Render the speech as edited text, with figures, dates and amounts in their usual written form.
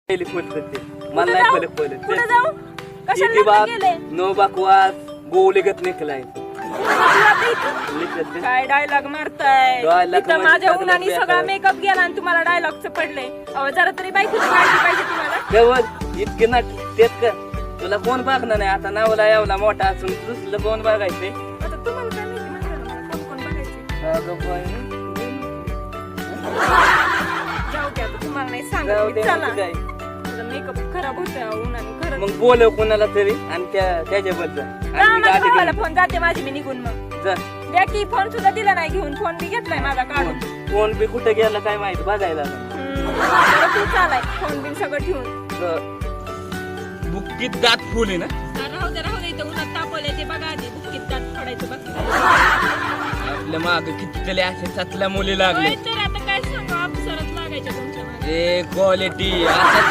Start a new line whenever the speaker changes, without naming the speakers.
पहिली फुल ते मला नाही फरक पडत
कुठे जाऊ कशाला
किती बात
गेले
नो बकवास गोलीगत निकलाय
काय डायलॉग मारताय
Dialogue
इथं
म्हणजे
माझ्या
सगळं
उन्हाने
बेकार.
सगळा मेकअप गेला आणि तुम्हाला डायलॉगचं पडले अहो जरा तरी बायकोची काळजी पाहिजे तुम्हाला
केवळ इतके ना तेच का तुला कोण बघणार नाही आता नावला यावला मोठा असून दुसरं कोण बघायचंय
आता तुम्हाला काय माहिती म्हणलं ना मला कोण कोण बघायचे
अगं बाई,
जाऊ द्या आता तुम्हाला नाही
जाऊ
सांगत
दे
चला
म्हणजे काय
मेकअप खराब होतोय अहो, उन्हाने खरंच
मग बोलव कोणाला तरी आणि त्याच्याबद्दल
हा, माझ्या भावाला फोन जाते माझी मी निघून मग
जा
द्या की फोन सुद्धा दिला नाही घेऊन फोन बी घेतलाय माझा काढून
कोण बी कुठे गेला काय माहिती बघायला
बरं, तू चालाय फोन बिन सगळं ठेवून
बुक्कीत दात फुल आहे ना
राहू दे इथं उन्हात तापवलंय ते बघा आधी बुक्कीत दात फोडायचं बघ
आपल्या माग कितीतरी असे सतल्या मुली लागले
तर आता काय सांगू अप्सरच लागायच्या तुमच्या मागे.
क्वालिटी आता